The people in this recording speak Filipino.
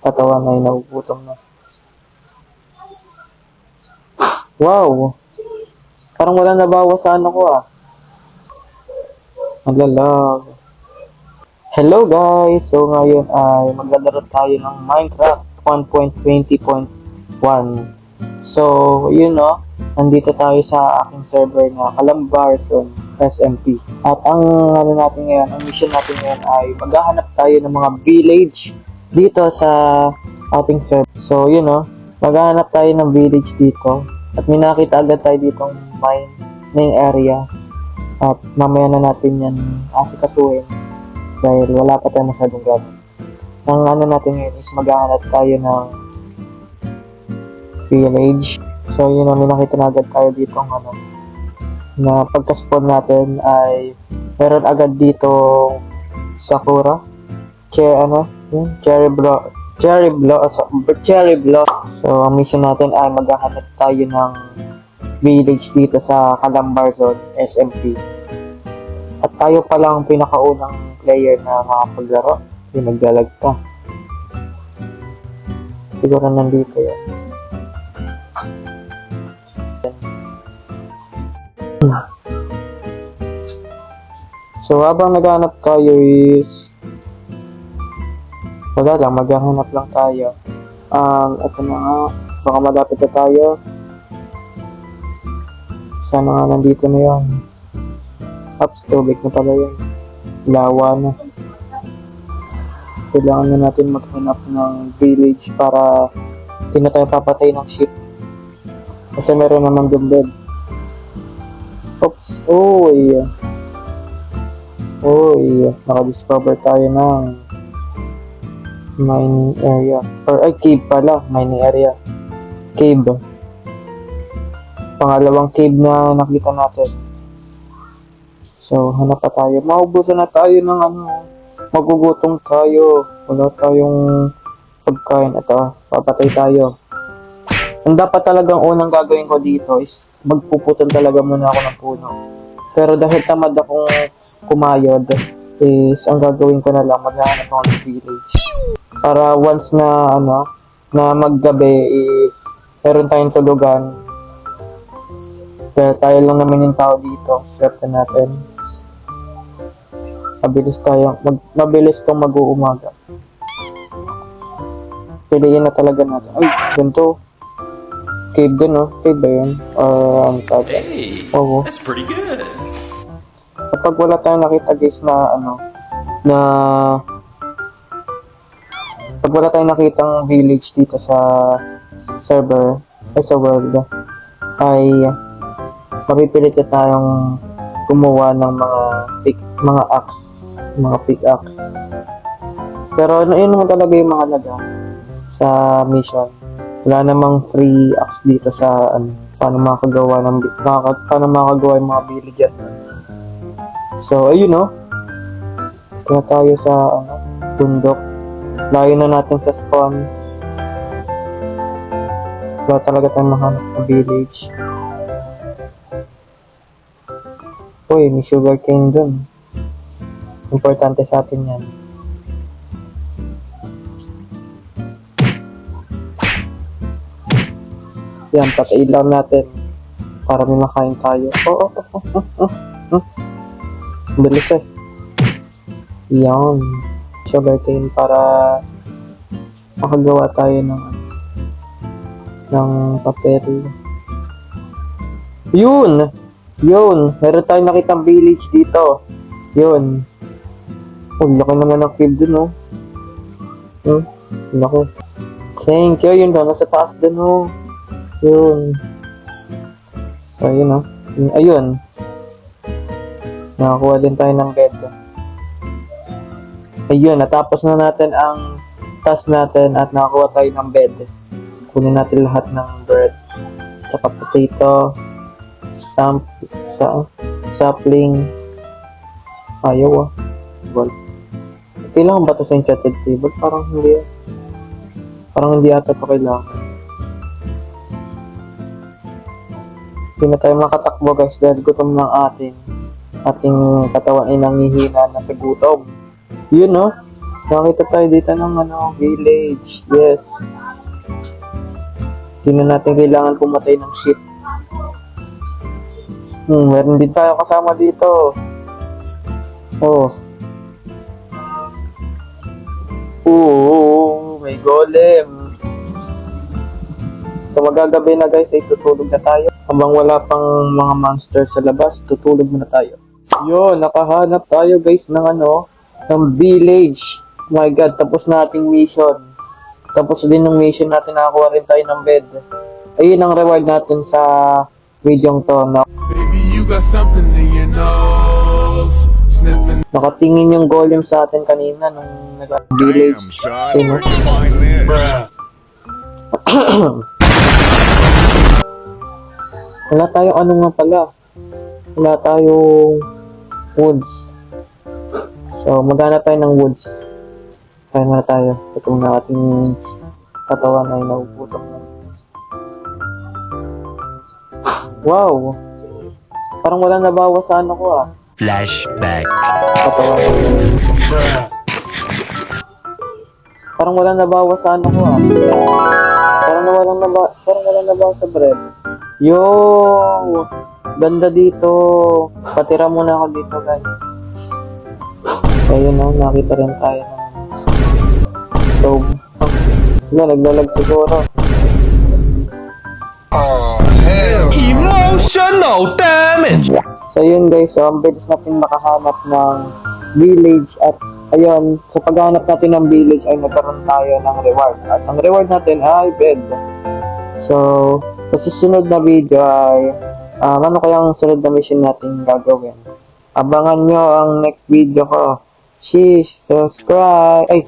katawan ay nagugutom na. Wow! Parang wala nabawas sa ano ko ah. Naglalag. Hello guys! So ngayon ay maglalaro tayo ng Minecraft 1.20.1. So, yun no, nandito tayo sa aking server na Calambarzon SMP. At ang ano natin ngayon, ang mission natin ngayon ay maghahanap tayo ng mga village dito sa ating server. So, yun no, maghahanap tayo ng village dito. At may nakita agad tayo ditong mining area. At mamaya na natin yan asikasuhin dahil wala pa tayo masyadong gamit. Ang ano natin ngayon is maghahanap tayo ng village. So yun may nakita na agad tayo dito ano, na pagka-spawn natin ay meron agad dito sakura, cherry block. So ang mission natin ay maghahanap tayo ng village dito sa Calambarzon SMP. At tayo pa lang pinakaunang player na makapaglaro. Yung naglalag pa. Siguro nandito yan. So habang naghanap tayo is wala lang, maghahanap lang tayo. Ito na nga, baka malapit na tayo. Sana nga nandito na yun. Ups, tubig na pala yun. Lawa na. Kailangan na natin maghanap ng village para hindi na tayo papatay ng ship. Kasi meron namang dumbed. Oops, oy. Nakadiscover tayo ng mining area. Cave pala. Mining area. Cave. Pangalawang cave na nakita natin. So, hanap pa tayo. Maubusan na tayo ng ano. Magugutom tayo. Wala tayong pagkain. Ito, papatay tayo. Ang dapat talagang unang gagawin ko dito is magpuputol talaga muna ako ng puno. Pero dahil tamad akong kumayod, is ang gagawin ko na lang, maghahanap ako ng village. Para once na ano, na maggabi is meron tayong tulugan. Kaya tayo lang naman yung tao dito. Swerte natin. Mabilis pang mag-uumaga. Piliin na talaga natin. Ay, ganito. Cave dun, no? Cave ba yun? Hey, that's pretty good. Kapag wala tayong nakita guys na ano, pag wala tayong nakitang village dito sa server, sa world, ay mapipilit na tayong gumawa ng mga pickaxe. Pero yun naman talaga yung mahalaga sa mission. Wala namang free axe dito sa paano makagawa yung mga villager. So ayun no. Kaya tayo sa bundok. Layo na natin sa spawn. Wala talaga tayong mahanap na village. Uy, may sugarcane dun. Importante sa atin yan. Yan, patayin lang natin para may makain tayo. Bilis eh. Yan. Sugarcane para makagawa tayo ng papel. Yun! Meron tayong nakitang village dito. Yun. Laki naman ng cave dun, oh. Laki. Thank you. Yun ba? Nasa taas dun, oh. Yun. So, ayun, oh. Ayun. Nakakuha din tayo ng bed. Ayun. Natapos na natin ang task natin at nakakuha tayo ng bed. Kunin natin lahat ng bread. Tsaka potato. Sapling. Ayaw, Well, kailangan ba ito sa enchanted table? Parang hindi. Parang hindi ata ito kailangan. Hindi na tayo makatakbo guys dahil gutom ng ating katawan ay nangihina na sa gutom. Yun no? Makita tayo dito ng village. Yes. Hindi na natin kailangan pumatay ng ship. Meron din tayo kasama dito. Oh. Oo, may golem. So magagabi na guys, ay tutulog na tayo. Habang wala pang mga monster sa labas, tutulog muna tayo. Yo, nakahanap tayo guys ng ng village. Oh my god, tapos na ating mission. Tapos din ng mission natin, nakakuha rin tayo ng bed. Ayun ang reward natin sa video to. Baby, you got something in your nose. Sniffing. Nakatingin yung golem sa atin kanina nung nag-village. Damn, son, where'd you find this? Wala tayong nga pala. Wala tayong woods. So, maghanap tayo ng woods. Kaya na tayo. Itong na ating katawan ay nagugutom na. Wow! Parang wala nabawas sa ko Flashback. katawan. Parang wala nabawas sa ko Parang walang nabawas sa bread. Yo! Ganda dito. Patira muna ako dito, guys. Ayun nakita rin tayo ng stove. Naglalag siguro. Emotional damage. So yun guys, ang bilis natin makahanap ng village at ayun, sa paghanap natin ng village ay nagkaroon tayo ng reward. At ang reward natin ay bed. So, sa susunod na video ay ano kayang sunod na mission natin gagawin. Abangan nyo ang next video ko. Subscribe!